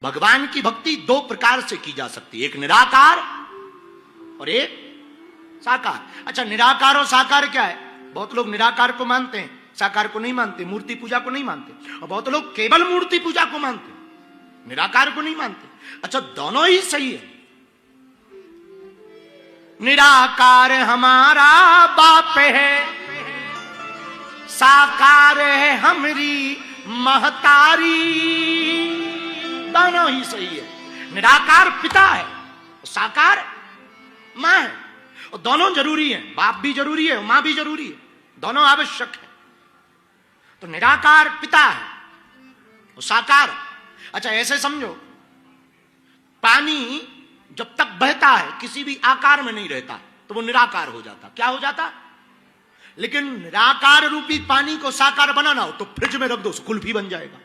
भगवान की भक्ति दो प्रकार से की जा सकती है, एक निराकार और एक साकार। अच्छा, निराकार और साकार क्या है? बहुत लोग निराकार को मानते हैं, साकार को नहीं मानते, मूर्ति पूजा को नहीं मानते, और बहुत लोग केवल मूर्ति पूजा को मानते, निराकार को नहीं मानते। अच्छा, दोनों ही सही है। निराकार हमारा बाप है, साकार है हमारी महतारी। दोनों ही सही है। निराकार पिता है, साकार मां है, और दोनों जरूरी है। बाप भी जरूरी है, मां भी जरूरी है, दोनों आवश्यक है। तो निराकार पिता है और साकार। अच्छा, ऐसे समझो, पानी जब तक बहता है किसी भी आकार में नहीं रहता तो वो निराकार हो जाता। क्या हो जाता? लेकिन निराकार रूपी पानी को साकार बनाना हो तो फ्रिज में रख दो, कुल्फी बन जाएगा।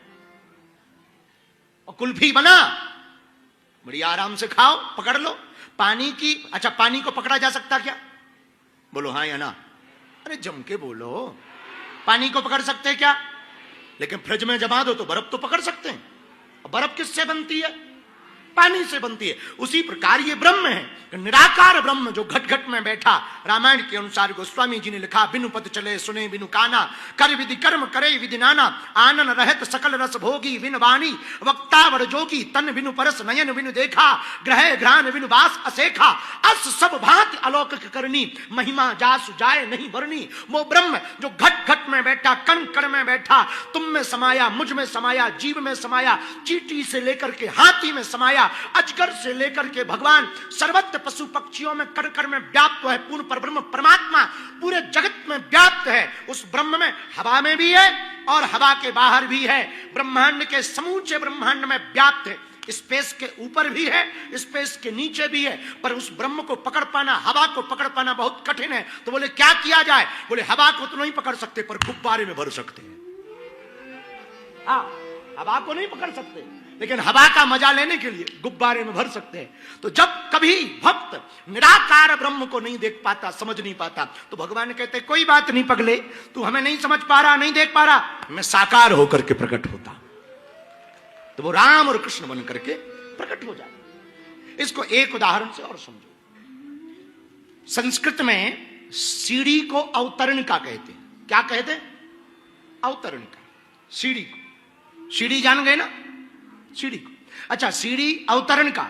और कुल्फी बना, बड़ी आराम से खाओ, पकड़ लो पानी की। अच्छा, पानी को पकड़ा जा सकता क्या? बोलो हाँ या ना? अरे जम के बोलो। पानी को पकड़ सकते हैं क्या? लेकिन फ्रिज में जमा दो तो बर्फ तो पकड़ सकते हैं। और बर्फ किससे बनती है? पानी से बनती है। उसी प्रकार ये ब्रह्म है, निराकार ब्रह्म जो घट घट में बैठा। रामायण के अनुसार गोस्वामी जी ने लिखा, बिनु पद चले सुने बिनु काना, कर विधि कर्म करे विधि नाना, आनन रहत सकल रस भोगी बिन वाणी, वक्तावर जोगी तन बिनु परस नयन बिनु देखा, ग्रह घ्राण बिनु बास असेखा, अस सब भांति अलौकिक करनी, महिमा जासु जाए नहीं वर्णी। वो ब्रह्म जो घट घट में बैठा, कण कण में बैठा, तुम में समाया, मुझ में समाया, जीव में समाया, चींटी से लेकर के हाथी में समाया, अजगर से लेकर के भगवान सर्वत्र पशु पक्षियों में कण कण में व्याप्त है। पूर्ण परब्रह्म परमात्मा पूरे जगत में व्याप्त है। उस ब्रह्म में हवा में भी है और हवा के बाहर भी है। ब्रह्मांड के समूचे ब्रह्मांड में व्याप्त है। स्पेस के ऊपर भी है, स्पेस के नीचे भी है। पर उस ब्रह्म को पकड़ पाना, हवा को पकड़ पाना बहुत कठिन है। तो बोले क्या किया जाए? बोले हवा को तो नहीं पकड़ सकते पर गुब्बारे में भर सकते हैं। हाँ, हवा को नहीं पकड़ सकते लेकिन हवा का मजा लेने के लिए गुब्बारे में भर सकते हैं। तो जब कभी भक्त निराकार ब्रह्म को नहीं देख पाता, समझ नहीं पाता, तो भगवान कहते कोई बात नहीं पगले, तू हमें नहीं समझ पा रहा, नहीं देख पा रहा, मैं साकार होकर के प्रकट होता। तो वो राम और कृष्ण बन करके प्रकट हो जाए। इसको एक उदाहरण से और समझो। संस्कृत में सीढ़ी को अवतरणिका कहते हैं। क्या कहते हैं? अवतरणिका। सीढ़ी को, सीढ़ी जान गए ना? सीढ़ी को। अच्छा, सीढ़ी अवतरणिका,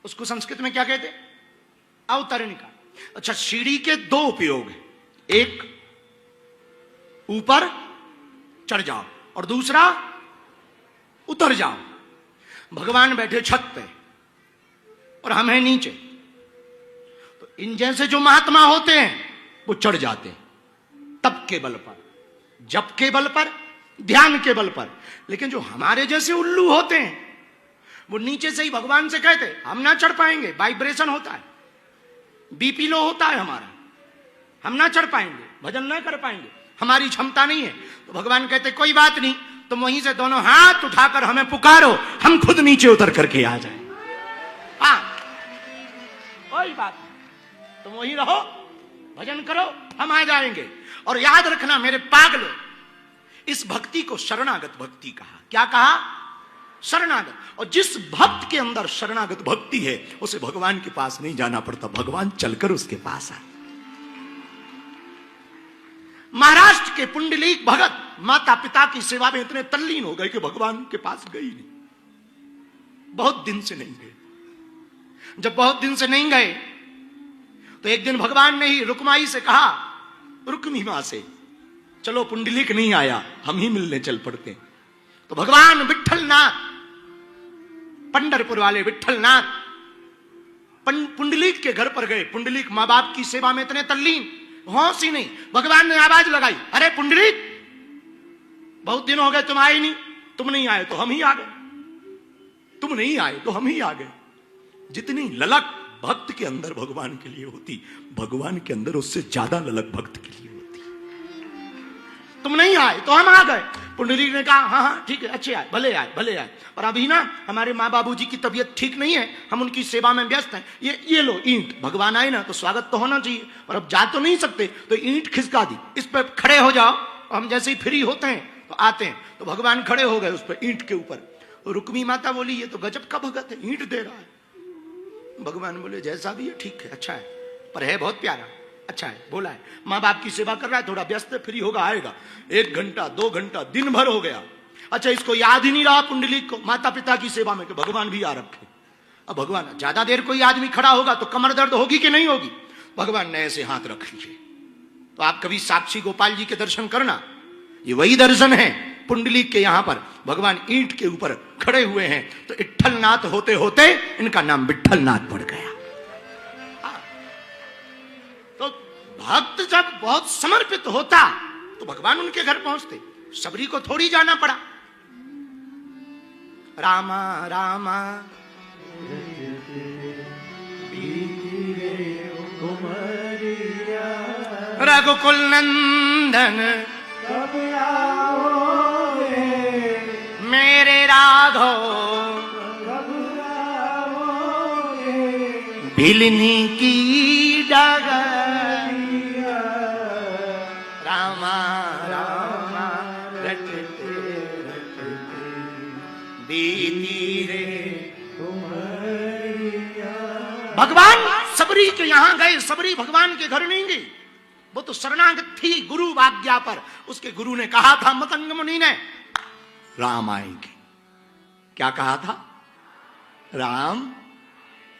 उसको संस्कृत में क्या कहते हैं? अवतरणिका। अच्छा, सीढ़ी के दो उपयोग हैं, एक ऊपर चढ़ जाओ और दूसरा उतर जाओ। भगवान बैठे छत पे और हम हैं नीचे। तो इन जैसे जो महात्मा होते हैं वो चढ़ जाते हैं तप के बल पर, जप के बल पर, ध्यान के बल पर। लेकिन जो हमारे जैसे उल्लू होते हैं वो नीचे से ही भगवान से कहते हम ना चढ़ पाएंगे, वाइब्रेशन होता है, बीपी लो होता है हमारा, हम ना चढ़ पाएंगे, भजन ना कर पाएंगे, हमारी क्षमता नहीं है। तो भगवान कहते कोई बात नहीं, तुम वहीं से दोनों हाथ उठाकर हमें पुकारो, हम खुद नीचे उतर करके आ जाए। हाँ, कोई बात नहीं, तुम वहीं रहो, भजन करो, हम आ जाएंगे। और याद रखना मेरे पागलों, इस भक्ति को शरणागत भक्ति कहा। क्या कहा? शरणागत। और जिस भक्त के अंदर शरणागत भक्ति है उसे भगवान के पास नहीं जाना पड़ता, भगवान चलकर उसके पास आए। महाराष्ट्र के पुंडलीक भगत माता पिता की सेवा में इतने तल्लीन हो गए कि भगवान के पास गए ही नहीं, बहुत दिन से नहीं गए। जब बहुत दिन से नहीं गए तो एक दिन भगवान ने ही रुक्माई से कहा, रुक्मी मां से, चलो पुंडलीक नहीं आया, हम ही मिलने चल पड़ते हैं। तो भगवान विट्ठलनाथ, पंढरपुर वाले विट्ठलनाथ पुंडलीक के घर पर गए। पुंडलीक मां बाप की सेवा में इतने तल्लीन, होश ही नहीं। भगवान ने आवाज लगाई, अरे पुंडलीक, बहुत दिन हो गए तुम आए नहीं, तुम नहीं आए तो हम ही आ गए, तुम नहीं आए तो हम ही आ गए। जितनी ललक भक्त के अंदर भगवान के लिए होती, भगवान के अंदर उससे ज्यादा ललक भक्त के लिए होती। तुम नहीं आए तो हम आ गए। पुंडलीक ने कहा हाँ हाँ ठीक है, अच्छे आए, भले आए, भले आए, और अभी ना हमारे माँ बाबूजी की तबीयत ठीक नहीं है, हम उनकी सेवा में व्यस्त हैं। ये लो ईंट, भगवान आए ना तो स्वागत तो होना चाहिए, और अब जा तो नहीं सकते, तो ईंट खिसका दी, इस पर खड़े हो जाओ। हम जैसे ही फ्री होते हैं तो आते हैं, तो भगवान खड़े हो गए उस पर ईंट के ऊपर। रुक्मी माता बोली ये तो गजब का भगत है, ईंट दे रहा है। भगवान बोले जैसा भी है ठीक है, अच्छा है, पर है बहुत प्यारा, अच्छा है, बोला है माँ बाप की सेवा कर रहा है, थोड़ा व्यस्त है, फ्री होगा आएगा। 1 घंटा 2 घंटा दिन भर हो गया। अच्छा इसको याद ही नहीं रहा पुंडलीक को माता पिता की सेवा में कि भगवान भी आ रखे। अब भगवान ज्यादा देर कोई आदमी खड़ा होगा तो कमर दर्द होगी कि नहीं होगी? भगवान ने ऐसे हाथ रख लिए। तो आप कभी साक्षी गोपाल जी के दर्शन करना, ये वही दर्शन है पुंडलीक के। यहां पर भगवान ईंट के ऊपर खड़े हुए हैं तो इट्ठलनाथ होते होते इनका नाम विट्ठलनाथ पड़ गया। तो भक्त जब बहुत समर्पित होता तो भगवान उनके घर पहुंचते। सबरी को थोड़ी जाना पड़ा। रामा रामा रघुकुल नंदन मेरे राघव भिलनी की डगर रामा रामा रटते रटते बीती रे। भगवान सबरी के यहां गए, सबरी भगवान के घर नहीं गई, वो तो शरणागत थी गुरु आज्ञा पर। उसके गुरु ने कहा था मतंग मुनि ने राम आएंगे। क्या कहा था? राम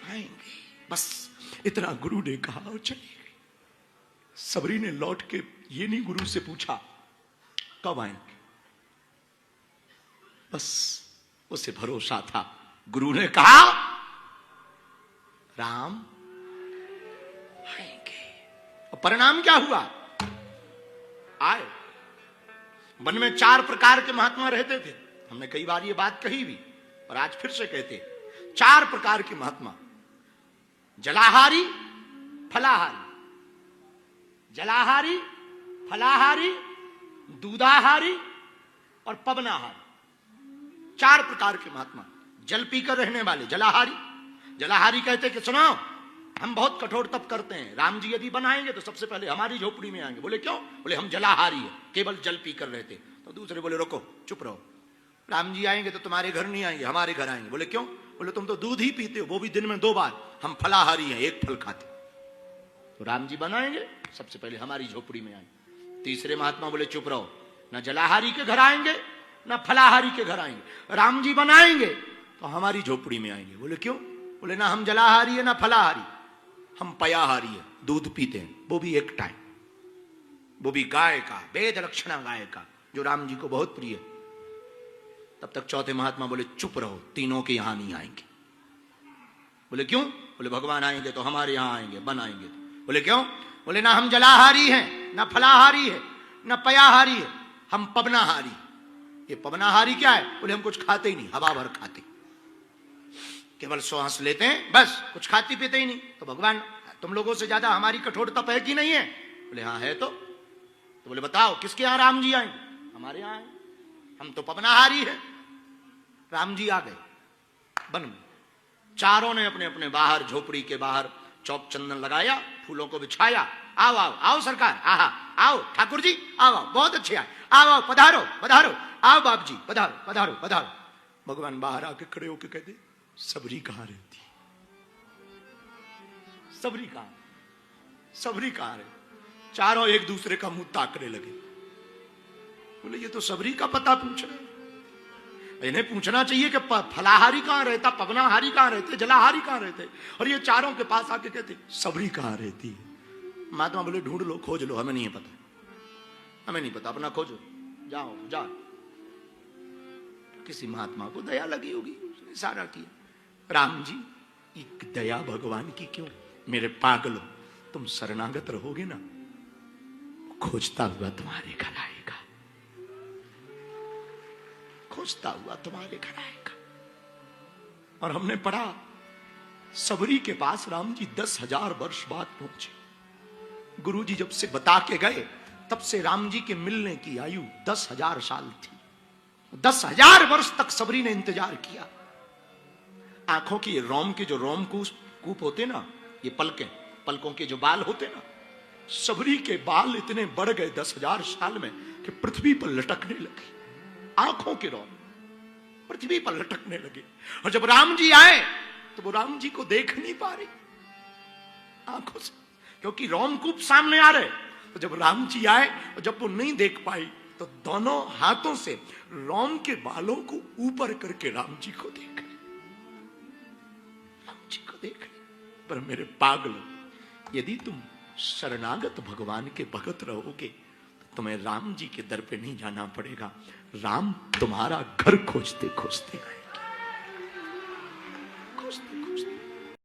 आएंगे, बस इतना गुरु ने कहा और चली गई। सबरी ने लौट के ये नहीं गुरु से पूछा कब आएंगे, बस उसे भरोसा था। गुरु ने कहा राम आएंगे। और परिणाम क्या हुआ? आए। वन में 4 प्रकार के महात्मा रहते थे। हमने कई बार ये बात कही भी और आज फिर से कहते, 4 प्रकार के महात्मा, जलाहारी, फलाहारी, जलाहारी, फलाहारी, दूधाहारी और पवनाहारी। 4 प्रकार के महात्मा। जल पीकर रहने वाले जलाहारी। जलाहारी कहते कि सुनो हम बहुत कठोर तप करते हैं, राम जी यदि बनाएंगे तो सबसे पहले हमारी झोपड़ी में आएंगे। बोले क्यों? बोले हम जलाहारी है, केवल जल पीकर रहते। तो दूसरे बोले रुको चुप रहो, राम जी आएंगे तो तुम्हारे घर नहीं आएंगे, हमारे घर आएंगे। बोले क्यों? बोले तुम तो दूध ही पीते हो, वो भी दिन में 2 बार। हम फलाहारी हैं, 1 फल खाते। तो राम जी बनाएंगे सबसे पहले हमारी झोपड़ी में आएंगे। तीसरे महात्मा बोले चुप रहो, ना जलाहारी के घर आएंगे ना फलाहारी के घर आएंगे, राम जी बनाएंगे तो हमारी झोपड़ी में आएंगे। बोले क्यों? बोले ना हम जलाहारी है ना फलाहारी, हम पयाहारी है, दूध पीते हैं, वो भी 1 टाइम, वो भी गाय का, वेद लक्षणा गाय का, जो राम जी को बहुत प्रिय। तब तक चौथे महात्मा बोले चुप रहो, तीनों के यहां नहीं आएंगे। बोले क्यों? बोले भगवान आएंगे तो हमारे यहां आएंगे, बनाएंगे। बोले क्यों? बोले ना हम जलाहारी हैं ना फलाहारी है ना पयाहारी है, हम पवनाहारी। ये पवनाहारी क्या है? बोले हम कुछ खाते ही नहीं, हवा भर खाते, केवल श्वास लेते हैं बस, कुछ खाते पीते ही नहीं। तो भगवान तुम लोगों से ज्यादा हमारी कठोर तप है कि नहीं है? बोले हाँ है। तो बोले बताओ किसके यहां राम जी आएंगे? हमारे यहां आए, हम तो पवनाहारी है। राम जी आ गए वन में। चारों ने अपने अपने बाहर, झोपड़ी के बाहर चौक चंदन लगाया, फूलों को बिछाया। आओ आओ आओ सरकार, आहा आओ ठाकुर जी, आओ आओ, बहुत अच्छे आए, आओ आओ पधारो पधारो, आओ बाप जी पधारो पधारो पधारो। भगवान बाहर आके खड़े होके कहते सबरी कहां रहती? सबरी कहां? सबरी कहां रहे? चारों एक दूसरे का मुंह ताकने लगे। बोले ये तो सबरी का पता पूछ रहे, इन्हें पूछना चाहिए कि फलाहारी कहां रहता, पवनाहारी कहां रहते, जलाहारी कहां रहते। और ये चारों के पास आके कहते सबरी कहां रहती है? महात्मा बोले ढूंढ लो, खोज लो, हमें नहीं पता, हमें नहीं पता, अपना खोजो, जाओ जाओ। किसी महात्मा को दया लगी होगी, उसने इशारा किया, राम जी एक दया भगवान की क्यों? मेरे पागलो, तुम शरणागत रहोगे ना, खोजता हुआ तुम्हारे घर आएगा, खोजता हुआ तुम्हारे घर आएगा। और हमने पढ़ा सबरी के पास राम जी 10,000 वर्ष बाद पहुंचे। गुरु जी जब से बता के गए तब से राम जी के मिलने की आयु 10,000 साल थी। 10,000 वर्ष तक सबरी ने इंतजार किया। आंखों की रोम के जो रोम कूप होते ना, ये पलकें, पलकों के जो बाल होते ना, सबरी के बाल इतने बढ़ गए 10,000 साल में कि पृथ्वी पर लटकने लगे। आंखों के रोम पृथ्वी पर लटकने लगे। और जब राम जी आए तो वो राम जी को देख नहीं पा रही आंखों से, क्योंकि रोमकूप सामने आ रहे। तो जब राम जी आए और जब वो नहीं देख पाई तो दोनों हाथों से रोम के बालों को ऊपर करके राम जी को देख रहे, राम जी को देख रहे। पर मेरे पागल, यदि तुम शरणागत भगवान के भगत रहोगे तो तुम्हें राम जी के दर पे नहीं जाना पड़ेगा, राम तुम्हारा घर खोजते खोजते आए।